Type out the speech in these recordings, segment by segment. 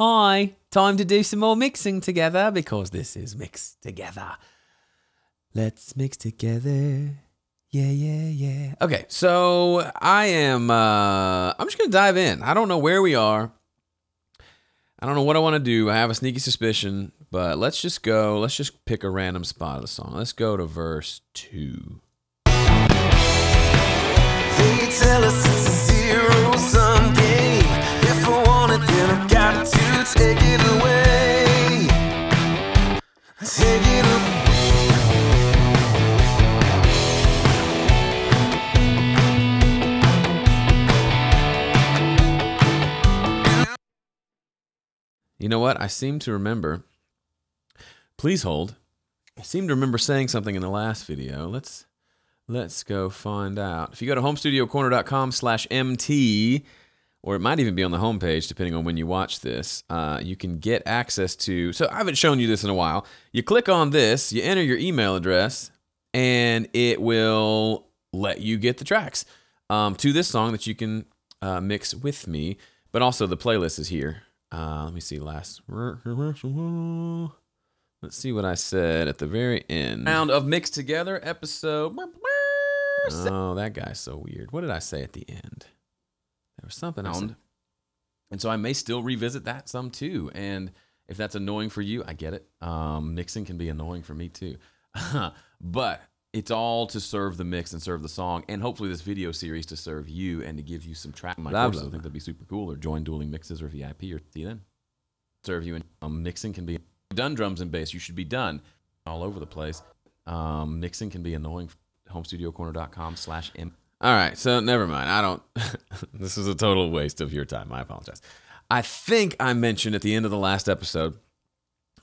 Hi, time to do some more mixing together because this is Mix Together. Let's mix together. Yeah, yeah, yeah. Okay, so I'm just going to dive in. I don't know where we are. I don't know what I want to do. I have a sneaky suspicion, but let's just go. Let's just pick a random spot of the song. Let's go to verse 2. They tell us it's a zero-sum game. If I want it, then I've got to take it away. Take it away. You know what? I seem to remember. Please hold. I seem to remember saying something in the last video. Let's go find out. If you go to homestudiocorner.com/MT, or it might even be on the homepage, depending on when you watch this, you can get access to... So I haven't shown you this in a while. You click on this, you enter your email address, and it will let you get the tracks to this song that you can mix with me. But also the playlist is here. Let me see last... Let's see what I said at the very end. Round of Mix Together, episode... Oh, that guy's so weird. What did I say at the end? There was something else. And so I may still revisit that some too. And if that's annoying for you, I get it. Mixing can be annoying for me too. But it's all to serve the mix and serve the song. And hopefully this video series to serve you and to give you some track. My courses, I think that'd be super cool. Or join Dueling Mixes or VIP or see you then. Serve you. And mixing can be... Done drums and bass. You should be done all over the place. Mixing can be annoying. homestudiocorner.com/M. All right, so never mind. I don't... This is a total waste of your time. I apologize. I think I mentioned at the end of the last episode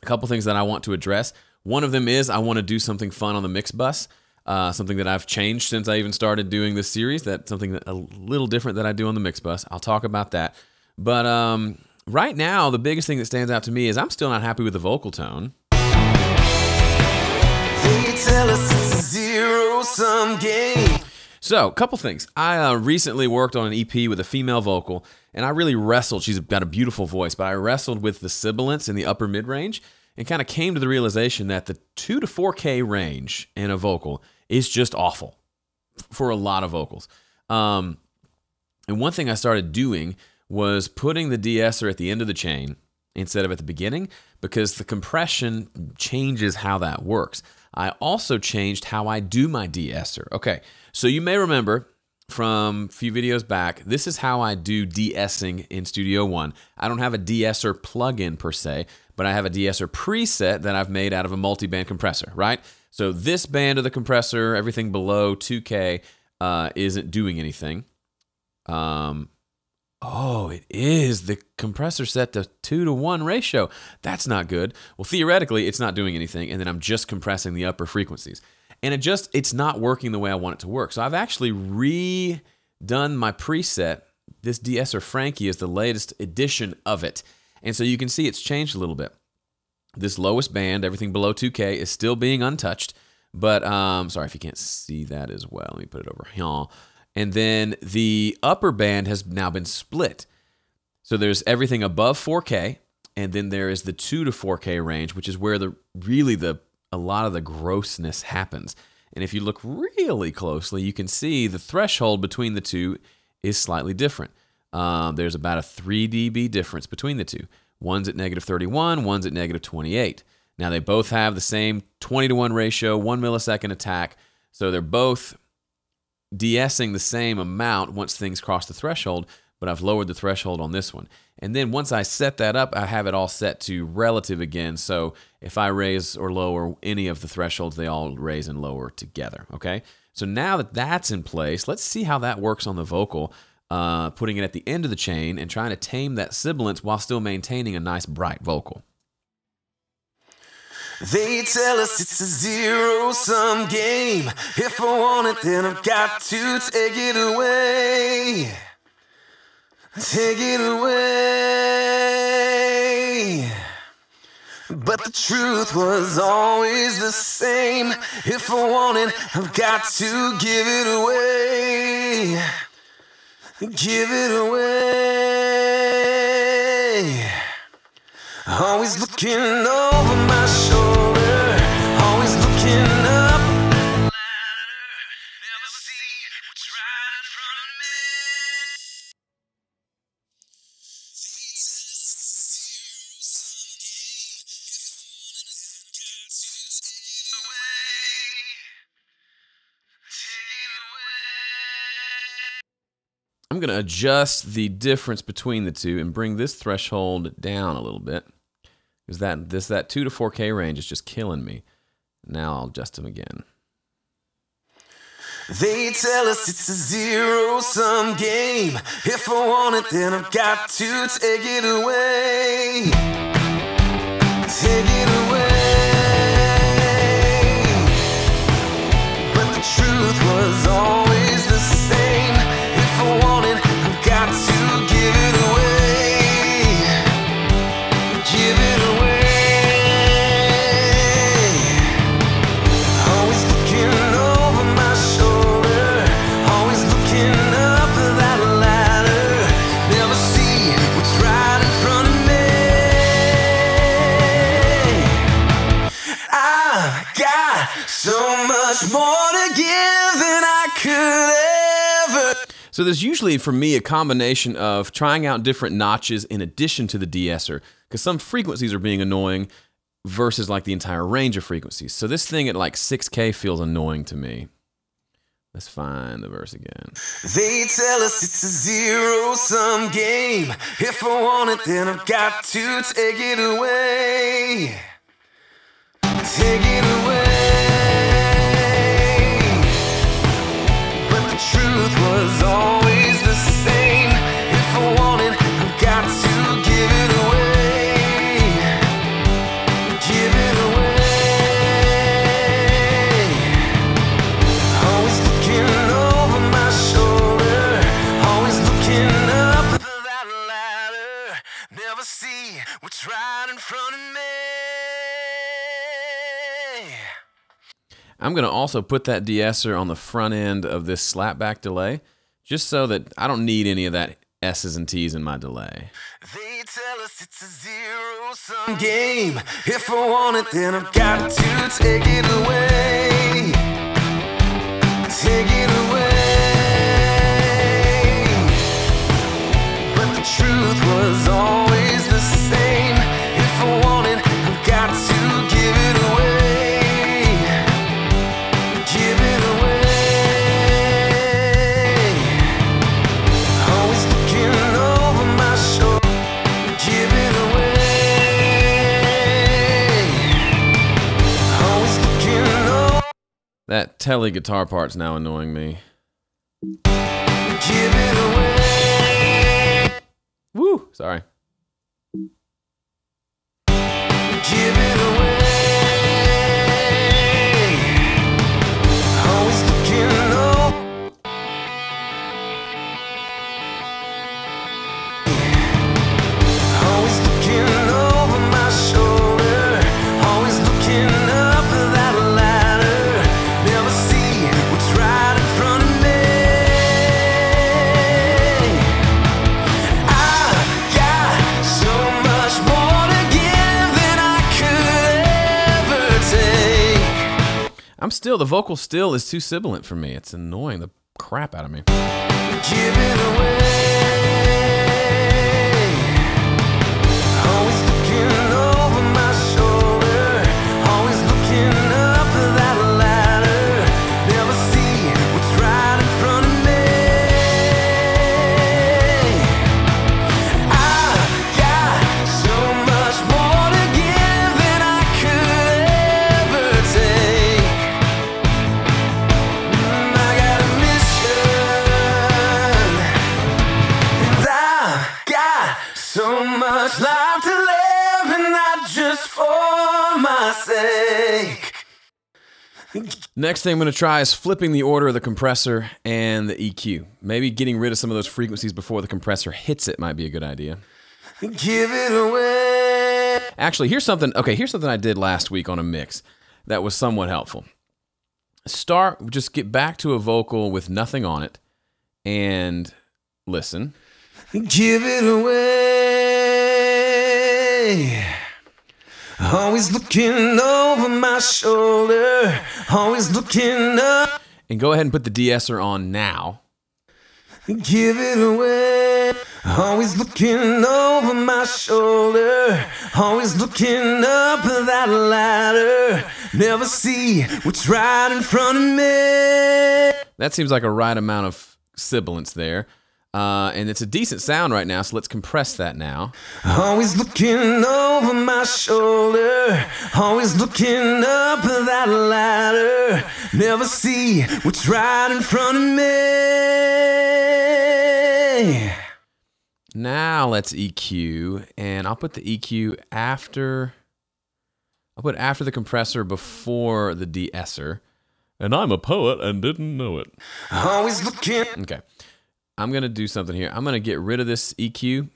a couple things that I want to address. One of them is I want to do something fun on the mix bus, something that I've changed since I even started doing this series, something that a little different that I do on the mix bus. I'll talk about that. But right now, the biggest thing that stands out to me is I'm still not happy with the vocal tone. They tell us it's a zero-sum game. So, a couple things. I recently worked on an EP with a female vocal, and I really wrestled. She's got a beautiful voice, but I wrestled with the sibilance in the upper mid-range and kind of came to the realization that the 2 to 4K range in a vocal is just awful for a lot of vocals. And one thing I started doing was putting the de-esser at the end of the chain instead of at the beginning because the compression changes how that works. I also changed how I do my de-esser. Okay, so you may remember from a few videos back, this is how I do de-essing in Studio One. I don't have a de-esser plugin per se, but I have a de-esser preset that I've made out of a multi-band compressor, right? So this band of the compressor, everything below 2K, isn't doing anything. Oh, it is the compressor set to 2-to-1 ratio. That's not good. Well, theoretically, it's not doing anything, and then I'm just compressing the upper frequencies. And it's not working the way I want it to work. So I've actually redone my preset. This de-esser Frankie is the latest edition of it. And so you can see it's changed a little bit. This lowest band, everything below 2K, is still being untouched. But, sorry if you can't see that as well. Let me put it over here. And then the upper band has now been split. So there's everything above 4K, and then there is the 2 to 4K range, which is where a lot of the grossness happens. And if you look really closely, you can see the threshold between the two is slightly different. There's about a 3 dB difference between the two. One's at -31, one's at -28. Now they both have the same 20-to-1 ratio, 1 millisecond attack, so they're both de-essing the same amount once things cross the threshold, but I've lowered the threshold on this one. And then once I set that up, I have it all set to relative again, so if I raise or lower any of the thresholds, they all raise and lower together, okay? So now that that's in place, let's see how that works on the vocal, putting it at the end of the chain and trying to tame that sibilance while still maintaining a nice bright vocal. They tell us it's a zero-sum game. If I want it, then I've got to take it away. Take it away. But the truth was always the same. If I want it, I've got to give it away. Give it away. Always looking over my shoulder, always looking up. Never see what's right in front of me. I'm going to adjust the difference between the two and bring this threshold down a little bit. Because that 2 to 4K range is just killing me. Now I'll adjust them again. They tell us it's a zero-sum game. If I want it, then I've got to take it away. Take it away. But the truth was always the same. If I want it, I've got to give it away. Give it away. Always looking over my shoulder, always looking up that ladder. Never see what's right in front of me. I've got so much more to give than I could ever. So there's usually, for me, a combination of trying out different notches in addition to the de-esser, because some frequencies are being annoying versus like the entire range of frequencies. So this thing at like 6K feels annoying to me. Let's find the verse again. They tell us it's a zero-sum game. If I want it, then I've got to take it away. Take it away. But the truth was always the same. If I want it, I've got to give it away. Give it away. Always looking over my shoulder, always looking up that ladder. Never see what's right in front of me. I'm going to also put that de-esser on the front end of this slapback delay, just so that I don't need any of that S's and T's in my delay. They tell us it's a zero-sum game. If I want it, then I've got to take it away. Take it away. But the truth was always the same. If I want it, I've got to give it away. Give it away. Always looking over my shoulder. Give it away. Always looking over. That telly guitar part's now annoying me. Give it away. Woo! Sorry. Give it away. Always looking over. Always looking over my shoulder, always looking up that ladder. Never see what's right in front of me. I've got so much more to give than I could ever take. The vocal still is too sibilant for me. It's annoying the crap out of me. Give it away. Always looking over my shoulder, always looking up that ladder. Never see what's right in front of me. I've got so much more to give than I could ever take. I got a mission, and I've got so much life to live, and not just for my sake. Next thing I'm going to try is flipping the order of the compressor and the EQ. Maybe getting rid of some of those frequencies before the compressor hits it might be a good idea. Give it away. Actually, here's something I did last week on a mix that was somewhat helpful. Just get back to a vocal with nothing on it and listen. Give it away. Always looking over my shoulder. Always looking up. And go ahead and put the de-esser on now. Give it away. Always looking over my shoulder. Always looking up that ladder. Never see what's right in front of me. That seems like a right amount of sibilance there. And it's a decent sound right now, so let's compress that now. Always looking over my shoulder. Always looking up that ladder. Never see what's right in front of me. Now let's EQ, and I'll put the EQ after. I'll put after the compressor, before the de-esser. And I'm a poet and didn't know it. Always looking. Okay. I'm going to do something here. I'm going to get rid of this EQ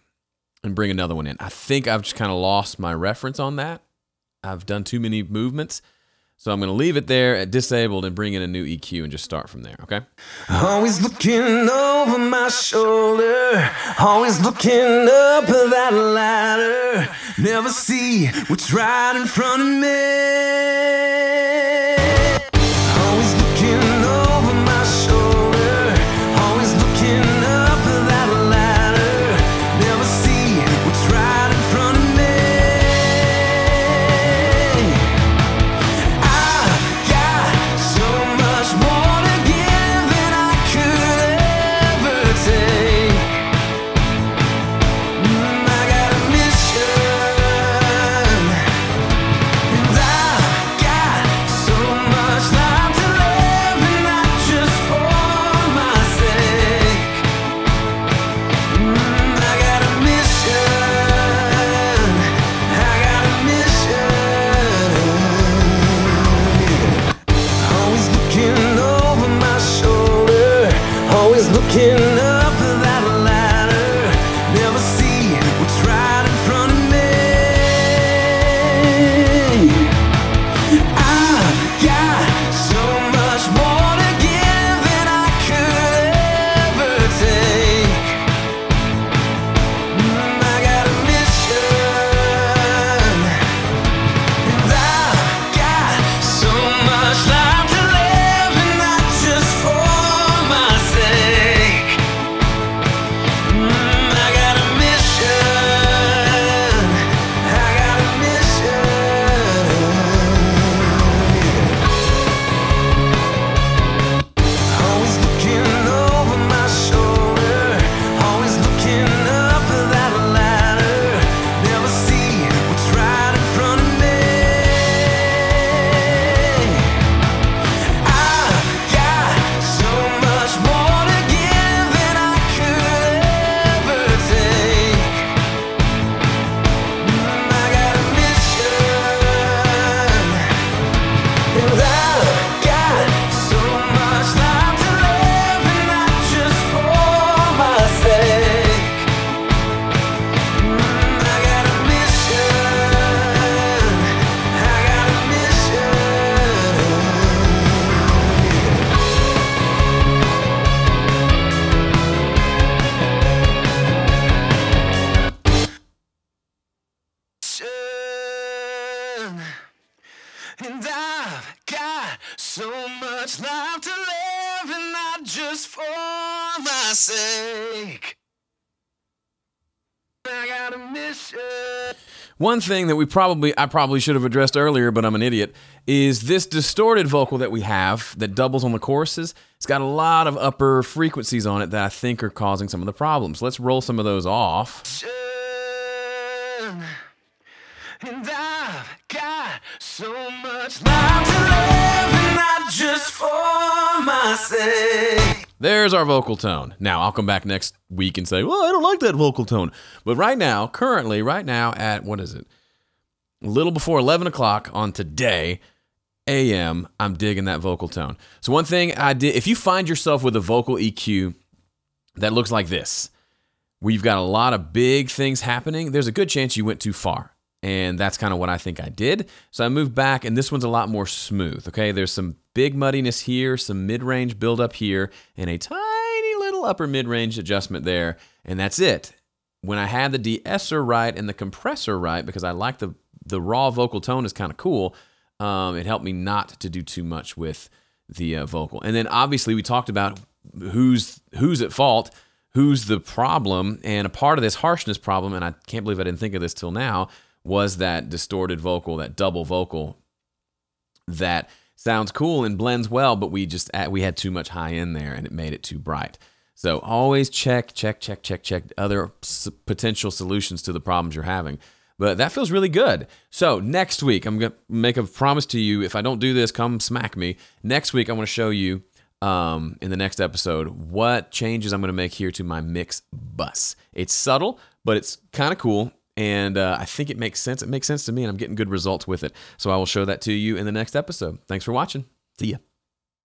and bring another one in. I think I've just kind of lost my reference on that. I've done too many movements. So I'm going to leave it there at disabled and bring in a new EQ and just start from there, okay? Always looking over my shoulder. Always looking up that ladder. Never see what's right in front of me. Always looking over my shoulder. Always looking up that ladder. Never see what's right in front of me. Looking up that ladder, never see what's right in front of me. I've got so much more to give than I could ever take. I got a mission, and I've got so much life to live, and not just for my sake. And I've got so much life to live, and not just for my sake. I got a mission. One thing that I probably should have addressed earlier, but I'm an idiot, is this distorted vocal that we have that doubles on the choruses. It's got a lot of upper frequencies on it that I think are causing some of the problems. Let's roll some of those off. And I've got so much life to live, and not just for my sake. There's our vocal tone. Now, I'll come back next week and say, well, I don't like that vocal tone. But right now, currently, right now at, what is it? A little before 11 o'clock on today, a.m., I'm digging that vocal tone. So one thing I did, if you find yourself with a vocal EQ that looks like this, where you've got a lot of big things happening, there's a good chance you went too far. And that's kind of what I think I did. So I moved back, and this one's a lot more smooth, okay? There's some big muddiness here, some mid-range buildup here, and a tiny little upper mid-range adjustment there, and that's it. When I had the de-esser right and the compressor right, because I like the the raw vocal tone is kind of cool. It helped me not to do too much with the vocal. And then obviously we talked about who's at fault, who's the problem, and a part of this harshness problem, and I can't believe I didn't think of this till now, was that distorted vocal, that double vocal that sounds cool and blends well, but we had too much high end there and it made it too bright. So always check other potential solutions to the problems you're having. But that feels really good. So next week, I'm going to make a promise to you. If I don't do this, come smack me. Next week, I want to show you in the next episode what changes I'm going to make here to my mix bus. It's subtle, but it's kind of cool. And I think it makes sense. It makes sense to me, and I'm getting good results with it. So I will show that to you in the next episode. Thanks for watching. See ya.